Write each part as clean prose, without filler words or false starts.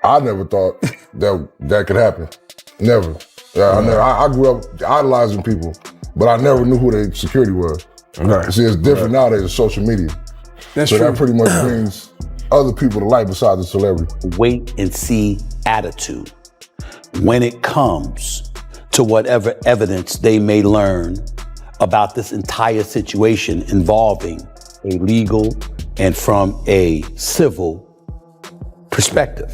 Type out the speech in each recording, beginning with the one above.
I never thought that could happen. Never. I grew up idolizing people, but I never knew who their security was. Right. See, it's different nowadays with social media. That's so true. that pretty much brings other people to light besides the celebrity. Wait and see attitude when it comes to whatever evidence they may learn about this entire situation involving a legal and from a civil perspective.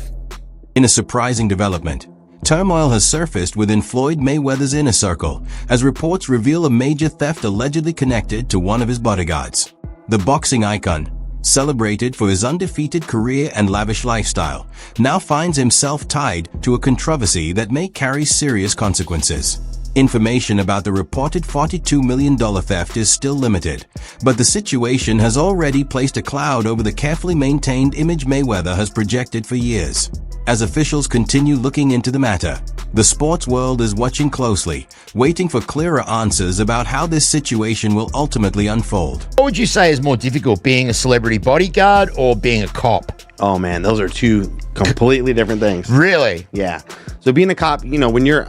In a surprising development, turmoil has surfaced within Floyd Mayweather's inner circle as reports reveal a major theft allegedly connected to one of his bodyguards. The boxing icon, celebrated for his undefeated career and lavish lifestyle, now finds himself tied to a controversy that may carry serious consequences. Information about the reported $42 million theft is still limited, but the situation has already placed a cloud over the carefully maintained image Mayweather has projected for years. As officials continue looking into the matter, the sports world is watching closely, waiting for clearer answers about how this situation will ultimately unfold. What would you say is more difficult, being a celebrity bodyguard or being a cop? Oh man, those are two completely different things. Really? Yeah. So being a cop, you know, when you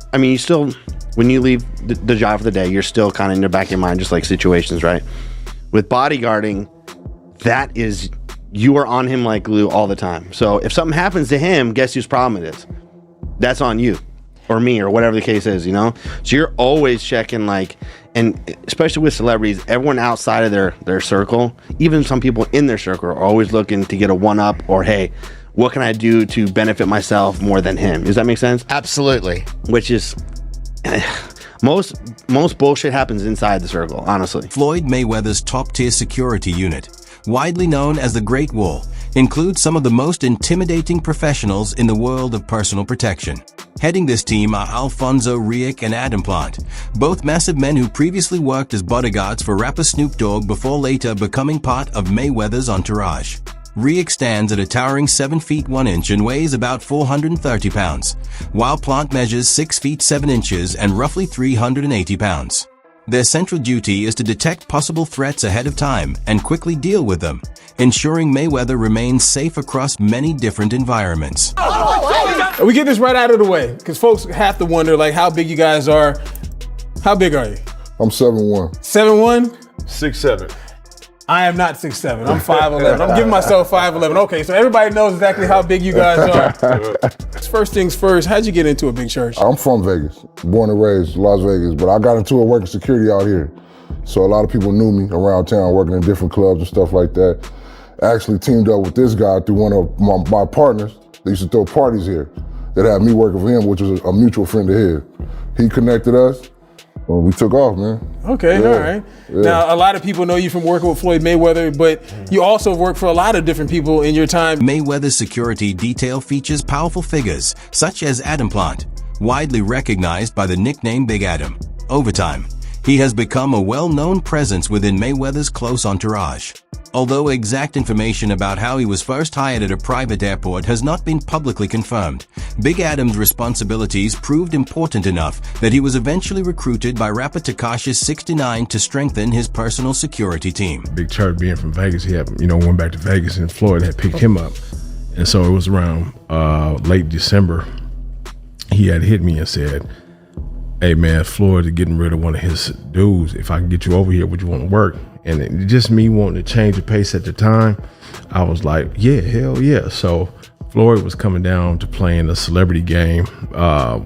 leave the job for the day, you're still kind of in the back of your mind, just like situations, right? With bodyguarding, that is, you are on him like glue all the time. So if something happens to him, guess whose problem it is? That's on you or me or whatever the case is, you know? So you're always checking, like, and especially with celebrities, everyone outside of their circle, even some people in their circle are always looking to get a one-up or, hey, what can I do to benefit myself more than him? Does that make sense? Absolutely. Which is... most bullshit happens inside the circle, honestly. Floyd Mayweather's top-tier security unit, widely known as the Great Wall, includes some of the most intimidating professionals in the world of personal protection. Heading this team are Alfonso Riek and Adam Plant, both massive men who previously worked as bodyguards for rapper Snoop Dogg before later becoming part of Mayweather's entourage. Riek stands at a towering 7 feet 1 inch and weighs about 430 pounds, while Plant measures 6 feet 7 inches and roughly 380 pounds. Their central duty is to detect possible threats ahead of time and quickly deal with them, ensuring Mayweather remains safe across many different environments. We get this right out of the way, because folks have to wonder, like, how big you guys are. How big are you? I'm 7'1". 7'1"? 6'7". I am not 6'7". I'm 5'11". I'm giving myself 5'11". Okay, so everybody knows exactly how big you guys are. First things first, how'd you get into a big church? I'm from Vegas, born and raised Las Vegas, but I got into it working security out here. So a lot of people knew me around town, working in different clubs and stuff like that. I actually teamed up with this guy through one of my partners. They used to throw parties here that had me working for him, which was a mutual friend of his. He connected us. Well, we took off, man. Okay, yeah, all right. Yeah. Now, a lot of people know you from working with Floyd Mayweather, but you also work for a lot of different people in your time. Mayweather's security detail features powerful figures, such as Adam Plant, widely recognized by the nickname Big Adam. Over time, he has become a well-known presence within Mayweather's close entourage. Although exact information about how he was first hired at a private airport has not been publicly confirmed, Big Adam's responsibilities proved important enough that he was eventually recruited by rapper Tekashi 69 to strengthen his personal security team. Big Church being from Vegas, he had, went back to Vegas and Floyd had picked him up. And so it was around late December, he had hit me and said, hey man, Floyd is getting rid of one of his dudes. If I can get you over here, would you want to work? And it, just me wanting to change the pace at the time, I was like, yeah, hell yeah. So Floyd was coming down to playing a celebrity game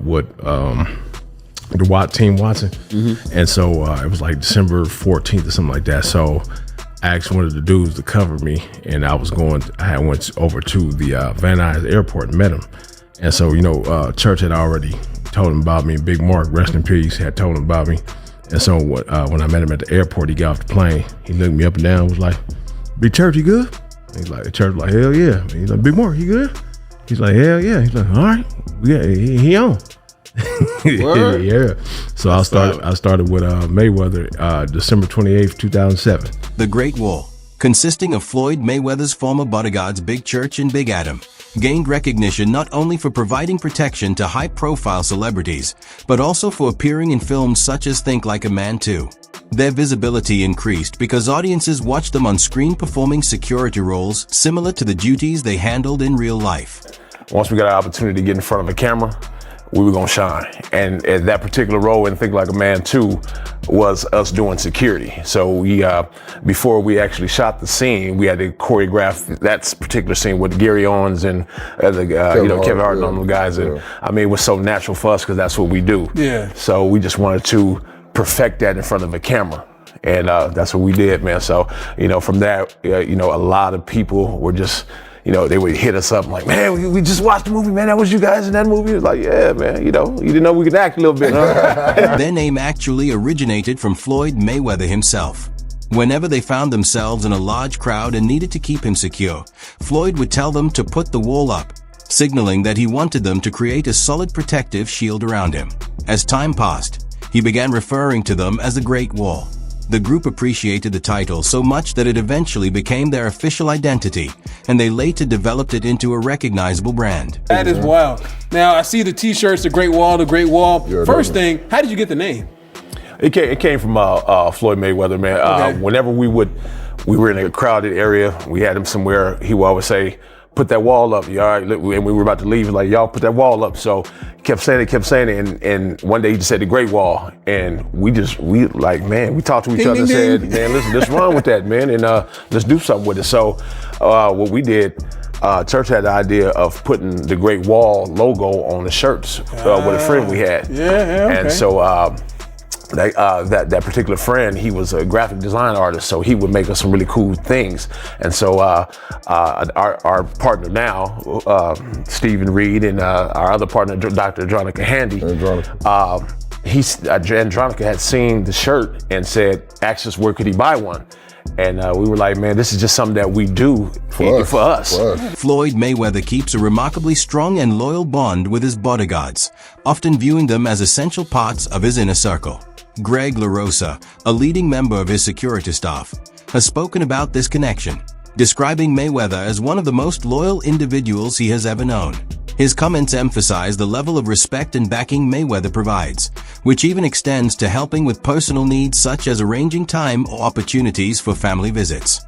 with the Team Watson. Mm-hmm. And so it was like December 14th or something like that. So I asked one of the dudes to cover me, and I went over to the Van Nuys airport and met him. And so, Church had already told him about me. Big Mark, rest in peace, had told him about me. And so when I met him at the airport, he got off the plane. He looked me up and down, was like, Big Church, you good? He's like, the Church was like, hell yeah. He's like, Big Mark, you good? He's like, hell yeah. He's like, all right, yeah, he on. Yeah. So I started with Mayweather December 28th, 2007. The Great Wall, consisting of Floyd Mayweather's former bodyguards Big Church and Big Adam, gained recognition not only for providing protection to high-profile celebrities, but also for appearing in films such as Think Like a Man 2. Their visibility increased because audiences watched them on screen performing security roles similar to the duties they handled in real life. once we got an opportunity to get in front of a camera, we were gonna shine. And at that particular role in Think Like a Man 2 was us doing security. So we, before we actually shot the scene, we had to choreograph that particular scene with Gary Owens and Kevin Hart and all those guys. And I mean, it was so natural for us because that's what we do. Yeah. So we just wanted to perfect that in front of a camera. And that's what we did, man. So, from that, a lot of people were just, they would hit us up like, man, we just watched the movie, man. That was you guys in that movie? It was like, yeah, man, you didn't know we could act a little bit, huh? Their name actually originated from Floyd Mayweather himself. Whenever they found themselves in a large crowd and needed to keep him secure, Floyd would tell them to put the wall up, signaling that he wanted them to create a solid protective shield around him. As time passed, he began referring to them as the Great Wall. The group appreciated the title so much that it eventually became their official identity, and they later developed it into a recognizable brand. That is wild. Now, I see the t-shirts, the Great Wall, the Great Wall. First thing, how did you get the name? It came from Floyd Mayweather, man. Okay. Whenever we were in a crowded area, we had him somewhere, he would always say, put that wall up, you all right? And we were about to leave, like, y'all put that wall up. So he kept saying it. And one day he just said the Great Wall. And we talked to each other and said, man, listen, let's run with that, man. And let's do something with it. So what we did, Church had the idea of putting the Great Wall logo on the shirts with a friend we had. Okay. And so that particular friend, he was a graphic design artist, so he would make us some really cool things. And so our partner now, Stephen Reed, and our other partner, Dr. Andronica Handy, Andronica had seen the shirt and asked us where could he buy one. And we were like, man, this is just something that we do for us. Floyd Mayweather keeps a remarkably strong and loyal bond with his bodyguards, often viewing them as essential parts of his inner circle. Greg LaRosa, a leading member of his security staff, has spoken about this connection, describing Mayweather as one of the most loyal individuals he has ever known. His comments emphasize the level of respect and backing Mayweather provides, which even extends to helping with personal needs such as arranging time or opportunities for family visits.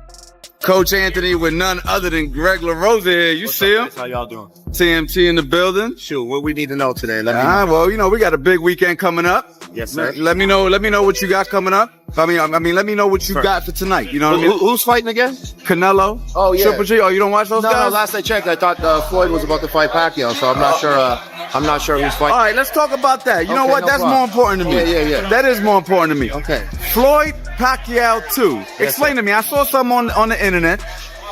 Coach Anthony with none other than Greg LaRosa here. You see him? How y'all doing? TMT in the building. Shoot, what we need to know today? Well, we got a big weekend coming up. Yes, sir. Let me know what you got coming up. I mean, let me know what you got for tonight. You know what I mean? Who's fighting again? Canelo. Oh, yeah. Triple G. Oh, you don't watch those guys? No, last I checked, I thought Floyd was about to fight Pacquiao, so I'm not sure. I'm not sure who's fighting. All right, let's talk about that. You know what? That's more important to me. Yeah. That is more important to me. Okay. Floyd Pacquiao 2. Explain to me. I saw something on the internet.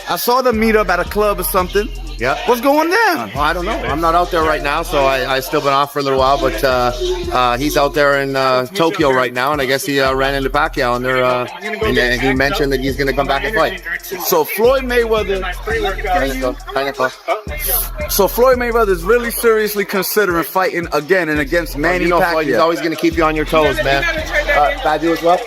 I saw them meet up at a club or something. Yeah. What's going down? Well, I don't know. I'm not out there right now, so I still been off for a little while. But he's out there in Tokyo right now, and I guess he ran into Pacquiao, and he mentioned that he's going to come back and fight. So Floyd Mayweather. So Floyd Mayweather is really seriously considering fighting again and against Manny Pacquiao. Floyd, he's always going to keep you on your toes, man. I do as well.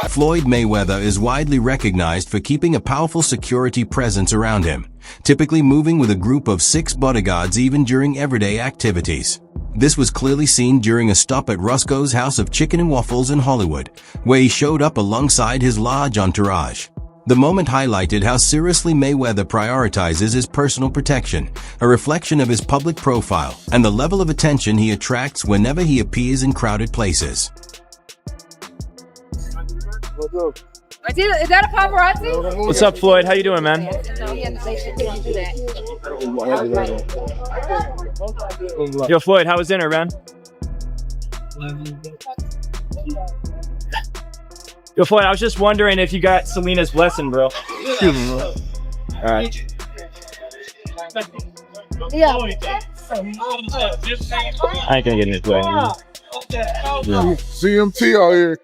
Floyd Mayweather is widely recognized for keeping a powerful security presence around him, typically moving with a group of 6 bodyguards even during everyday activities. This was clearly seen during a stop at Roscoe's House of Chicken and Waffles in Hollywood, where he showed up alongside his large entourage. The moment highlighted how seriously Mayweather prioritizes his personal protection, a reflection of his public profile and the level of attention he attracts whenever he appears in crowded places. Is that a paparazzi? What's up, Floyd? How you doing, man? Yo, Floyd, how was dinner, man? Yo, Floyd, I was just wondering if you got Selena's blessing, bro. All right. Yeah. I ain't gonna get in his way. CMT out here.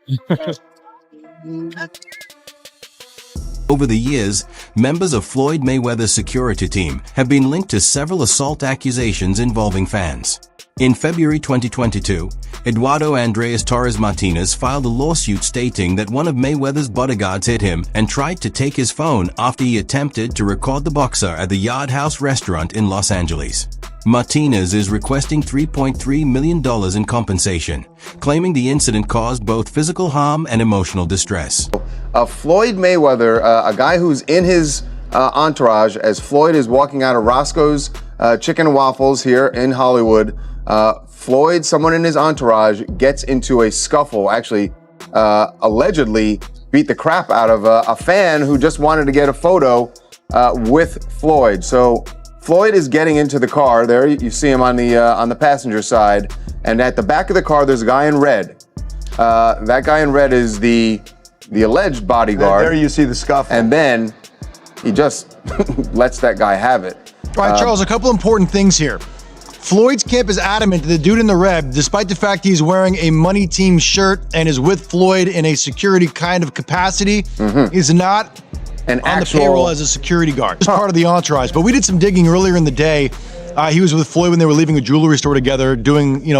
Over the years, members of Floyd Mayweather's security team have been linked to several assault accusations involving fans. In February 2022, Eduardo Andres Torres Martinez filed a lawsuit stating that one of Mayweather's bodyguards hit him and tried to take his phone after he attempted to record the boxer at the Yard House restaurant in Los Angeles. Martinez is requesting $3.3 million in compensation, claiming the incident caused both physical harm and emotional distress. Floyd Mayweather, a guy who's in his entourage as Floyd is walking out of Roscoe's Chicken and Waffles here in Hollywood. Floyd, someone in his entourage, gets into a scuffle, actually allegedly beat the crap out of a fan who just wanted to get a photo with Floyd. So Floyd is getting into the car there. You see him on the passenger side. And at the back of the car, there's a guy in red. That guy in red is the alleged bodyguard. There you see the scuffle. And then he just lets that guy have it. All right, Charles, a couple important things here. Floyd's camp is adamant that the dude in the red, despite the fact he's wearing a money team shirt and is with Floyd in a security kind of capacity, is not on the payroll as a security guard. It's part of the entourage. But we did some digging earlier in the day. He was with Floyd when they were leaving a jewelry store together, doing,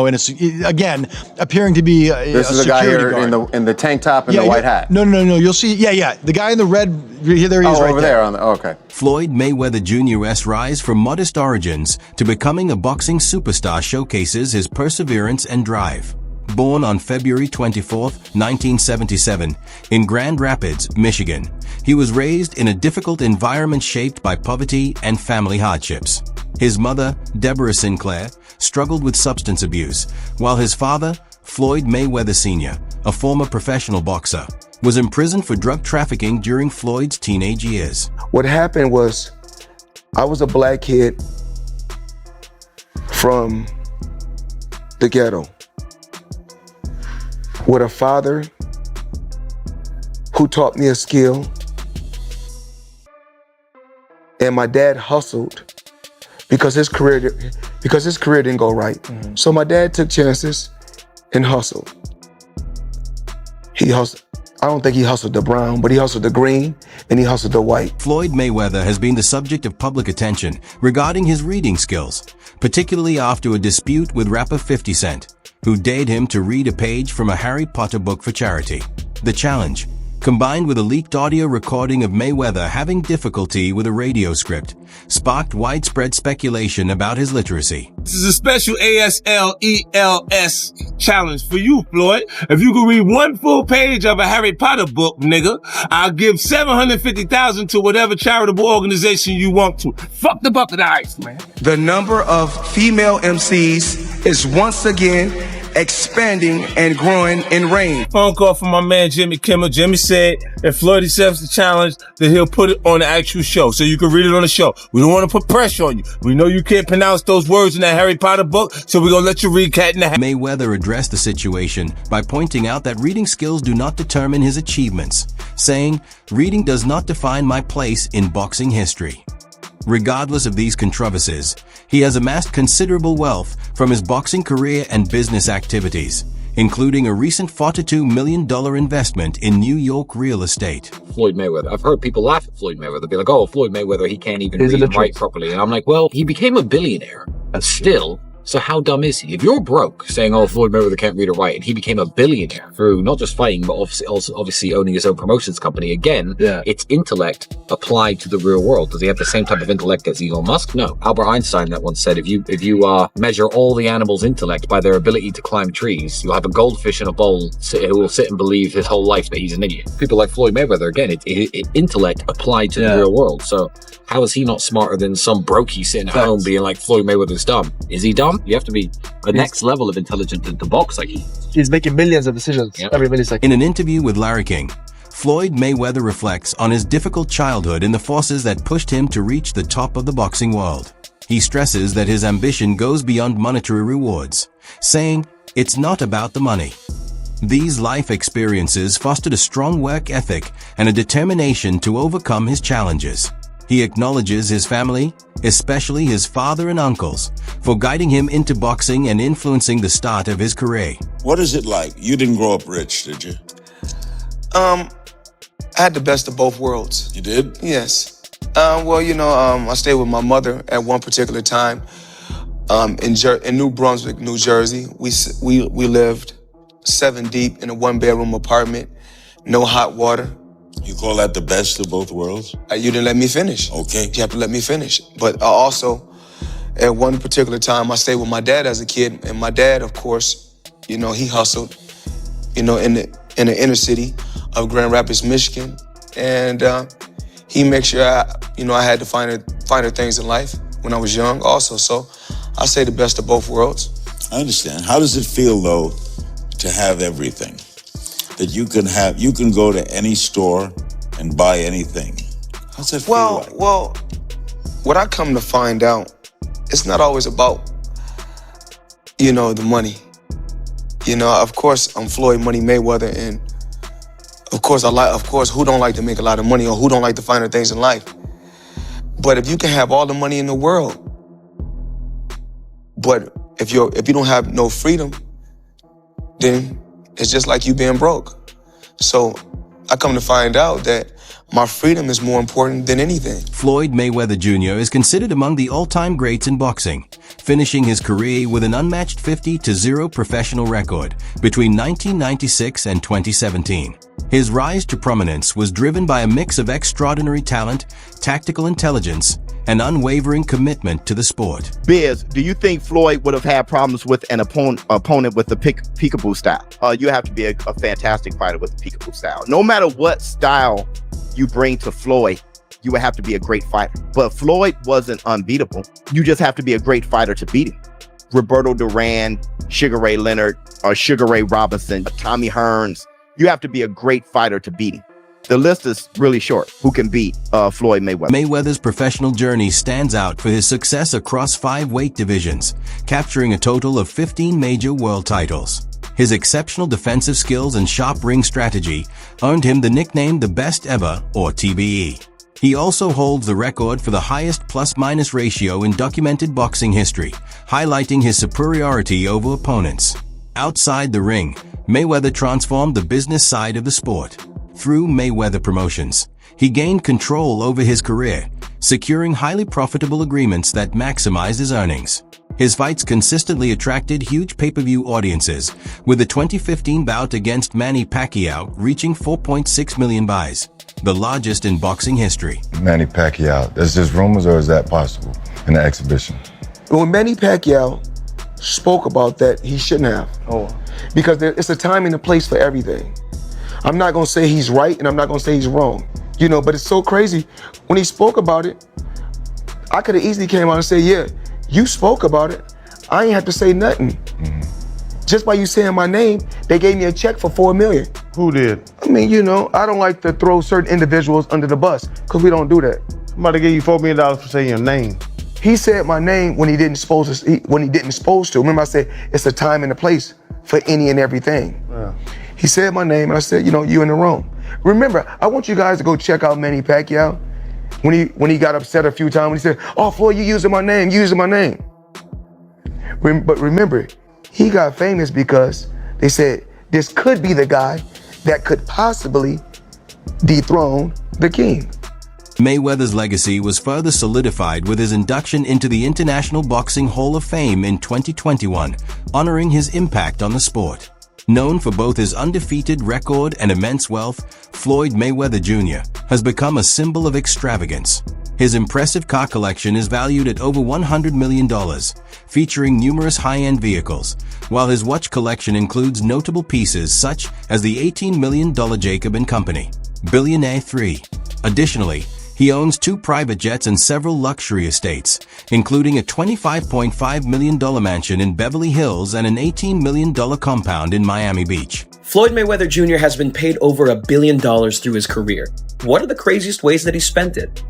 again, appearing to be this is a guy here in the tank top and the white hat. No. You'll see. Yeah. The guy in the red. There he is, right over there. Okay. Floyd Mayweather Jr.'s rise from modest origins to becoming a boxing superstar showcases his perseverance and drive. Born on February 24, 1977, in Grand Rapids, Michigan, he was raised in a difficult environment shaped by poverty and family hardships. His mother, Deborah Sinclair, struggled with substance abuse, while his father, Floyd Mayweather Sr., a former professional boxer, was imprisoned for drug trafficking during Floyd's teenage years. What happened was, I was a black kid from the ghetto with a father who taught me a skill, and my dad hustled because his career didn't go right. So my dad took chances and hustled. He hustled. I don't think he hustled the brown, but he hustled the green and he hustled the white. Floyd Mayweather has been the subject of public attention regarding his reading skills, particularly after a dispute with rapper 50 Cent, who dared him to read a page from a Harry Potter book for charity. The challenge, combined with a leaked audio recording of Mayweather having difficulty with a radio script, sparked widespread speculation about his literacy. This is a special ASLELS challenge for you, Floyd. If you can read one full page of a Harry Potter book, nigga, I'll give $750,000 to whatever charitable organization you want to. Fuck the bucket of ice, man. The number of female MCs is once again expanding and growing in range. Phone call from my man Jimmy Kimmel. Jimmy said if Floyd accepts the challenge, then he'll put it on the actual show so you can read it on the show. We don't want to put pressure on you. We know you can't pronounce those words in that Harry Potter book, so we're gonna let you read Cat in the Hat. Mayweather addressed the situation by pointing out that reading skills do not determine his achievements, saying, "Reading does not define my place in boxing history." Regardless of these controversies, he has amassed considerable wealth from his boxing career and business activities, including a recent $42 million investment in New York real estate. Floyd Mayweather. I've heard people laugh at Floyd Mayweather. Be like, oh, Floyd Mayweather, he can't even read and write properly. And I'm like, well, he became a billionaire, and still, so how dumb is he? If you're broke, saying, oh, Floyd Mayweather can't read or write, and he became a billionaire through not just fighting, but obviously owning his own promotions company, again, it's intellect applied to the real world. Does he have the same type of intellect as Elon Musk? No. Albert Einstein that once said, if you measure all the animals' intellect by their ability to climb trees, you'll have a goldfish in a bowl who will sit and believe his whole life that he's an idiot. People like Floyd Mayweather, again, it's intellect applied to the real world. So how is he not smarter than some brokey sitting at home being like, Floyd Mayweather's dumb? Is he dumb? You have to be a next level of intelligent to box like he is. He's making millions of decisions every millisecond. In an interview with Larry King, Floyd Mayweather reflects on his difficult childhood and the forces that pushed him to reach the top of the boxing world. He stresses that his ambition goes beyond monetary rewards, saying, "It's not about the money." These life experiences fostered a strong work ethic and a determination to overcome his challenges. He acknowledges his family, especially his father and uncles, for guiding him into boxing and influencing the start of his career. What is it like? You didn't grow up rich, did you? I had the best of both worlds. You did? Yes. I stayed with my mother at one particular time in New Brunswick, New Jersey. We lived 7 deep in a 1-bedroom apartment, no hot water. You call that the best of both worlds? You didn't let me finish. Okay. You have to let me finish. But also, at one particular time, I stayed with my dad as a kid, and my dad, of course, he hustled, in the inner city of Grand Rapids, Michigan, and he made sure I had to find things in life. when I was young also. So I say the best of both worlds. I understand. How does it feel though to have everything? That you can go to any store and buy anything. How's that feel like? Well, what I come to find out, it's not always about, the money. Of course, I'm Floyd Money Mayweather, and of course, who don't like to make a lot of money or who don't like the finer things in life? But if you can have all the money in the world, but if you don't have no freedom, then it's just like you being broke. So I come to find out that my freedom is more important than anything. Floyd Mayweather Jr. is considered among the all-time greats in boxing, finishing his career with an unmatched 50-0 professional record between 1996 and 2017. His rise to prominence was driven by a mix of extraordinary talent, tactical intelligence, and unwavering commitment to the sport. Biz, do you think Floyd would have had problems with an opponent with the peekaboo style? You have to be a fantastic fighter with the peekaboo style. No matter what style you bring to Floyd, you would have to be a great fighter. But Floyd wasn't unbeatable. You just have to be a great fighter to beat him. Roberto Duran, Sugar Ray Leonard, or Sugar Ray Robinson, Tommy Hearns. You have to be a great fighter to beat him. The list is really short. Who can beat Floyd Mayweather? Mayweather's professional journey stands out for his success across 5 weight divisions, capturing a total of 15 major world titles. His exceptional defensive skills and sharp ring strategy earned him the nickname the best ever, or TBE. He also holds the record for the highest plus-minus ratio in documented boxing history, highlighting his superiority over opponents. Outside the ring, Mayweather transformed the business side of the sport. Through Mayweather Promotions, he gained control over his career, securing highly profitable agreements that maximized his earnings. His fights consistently attracted huge pay-per-view audiences, with the 2015 bout against Manny Pacquiao reaching 4.6 million buys, the largest in boxing history. Manny Pacquiao, that's just rumors, or is that possible in the exhibition? When Manny Pacquiao spoke about that, he shouldn't have. Because it's a time and a place for everything. I'm not gonna say he's right and I'm not gonna say he's wrong. But it's so crazy. When he spoke about it, I could have easily came out and said, yeah, you spoke about it. I ain't have to say nothing. Just by you saying my name, they gave me a check for $4 million. Who did? I mean, I don't like to throw certain individuals under the bus, because we don't do that. Somebody gave you $4 million for saying your name. He said my name when he didn't supposed to. Remember, I said it's a time and a place for any and everything. Yeah. He said my name, and I said, you in the wrong. Remember, I want you guys to go check out Manny Pacquiao when he got upset a few times when he said, "Oh, Floyd, you using my name, But remember, he got famous because they said this could be the guy that could possibly dethrone the king. Mayweather's legacy was further solidified with his induction into the International Boxing Hall of Fame in 2021, honoring his impact on the sport. Known for both his undefeated record and immense wealth, Floyd Mayweather Jr. has become a symbol of extravagance. His impressive car collection is valued at over $100 million, featuring numerous high-end vehicles, while his watch collection includes notable pieces such as the $18 million Jacob & Company, Billionaire 3. Additionally, he owns 2 private jets and several luxury estates, including a $25.5 million mansion in Beverly Hills and an $18 million compound in Miami Beach. Floyd Mayweather Jr. has been paid over $1 billion through his career. What are the craziest ways that he spent it?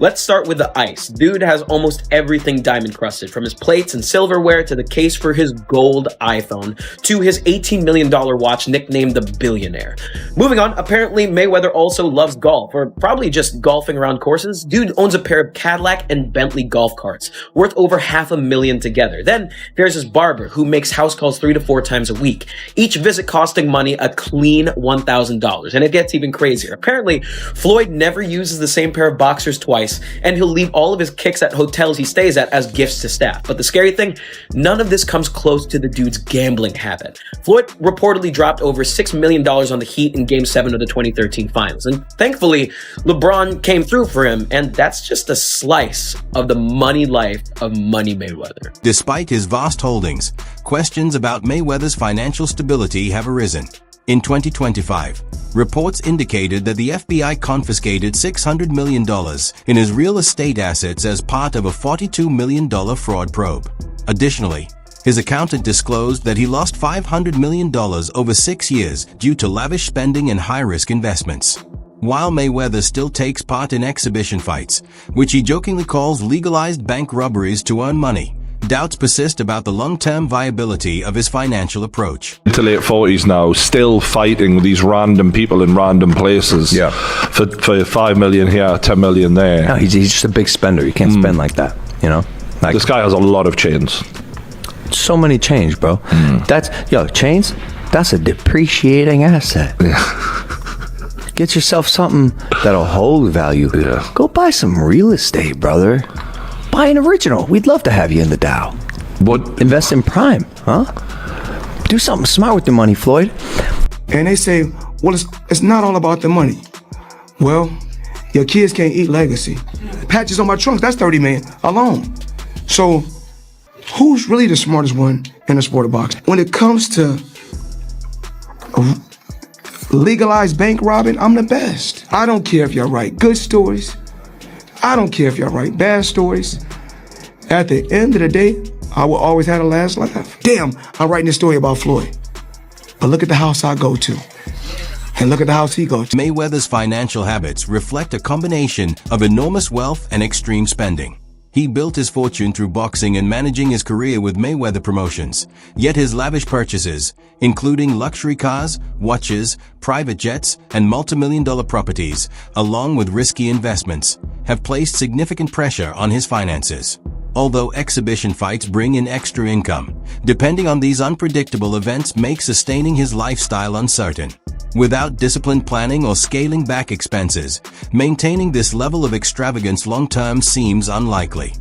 Let's start with the ice. Dude has almost everything diamond crusted, from his plates and silverware to the case for his gold iPhone to his $18 million watch nicknamed the Billionaire. Moving on, apparently Mayweather also loves golf, or probably just golfing around courses. Dude owns a pair of Cadillac and Bentley golf carts, worth over $500,000 together. Then there's his barber, who makes house calls 3 to 4 times a week, each visit costing money a clean $1,000. And it gets even crazier. Apparently, Floyd never uses the same pair of boxers twice, and he'll leave all of his kicks at hotels he stays at as gifts to staff. But the scary thing, none of this comes close to the dude's gambling habit. Floyd reportedly dropped over $6 million on the Heat in Game 7 of the 2013 finals. And thankfully, LeBron came through for him, and that's just a slice of the money life of Money Mayweather. Despite his vast holdings, questions about Mayweather's financial stability have arisen. In 2025, reports indicated that the FBI confiscated $600 million in his real estate assets as part of a $42 million fraud probe. Additionally, his accountant disclosed that he lost $500 million over 6 years due to lavish spending and high-risk investments. While Mayweather still takes part in exhibition fights, which he jokingly calls legalized bank robberies to earn money, doubts persist about the long-term viability of his financial approach. Into late 40s now, still fighting with these random people in random places. Yeah. For 5 million here, 10 million there. No, he's just a big spender. You can't spend like that, you know? Like, this guy has a lot of chains. So many chains, bro. Chains, that's a depreciating asset. Yeah. Get yourself something that'll hold value. Yeah. Go buy some real estate, brother. Buy an original. We'd love to have you in the Dow. What? Invest in Prime, huh? Do something smart with the money, Floyd. And they say, well, it's not all about the money. Well, your kids can't eat legacy. Patches on my trunk, that's 30 million alone. So who's really the smartest one in the sport of boxing? When it comes to legalized bank robbing, I'm the best. I don't care if y'all write good stories. I don't care if y'all write bad stories. At the end of the day, I will always have the last laugh. Damn, I'm writing this story about Floyd. But look at the house I go to. And look at the house he goes to. Mayweather's financial habits reflect a combination of enormous wealth and extreme spending. He built his fortune through boxing and managing his career with Mayweather Promotions. Yet his lavish purchases, including luxury cars, watches, private jets, and multi-million-dollar properties, along with risky investments, have placed significant pressure on his finances. Although exhibition fights bring in extra income, depending on these unpredictable events makes sustaining his lifestyle uncertain. Without disciplined planning or scaling back expenses, maintaining this level of extravagance long-term seems unlikely.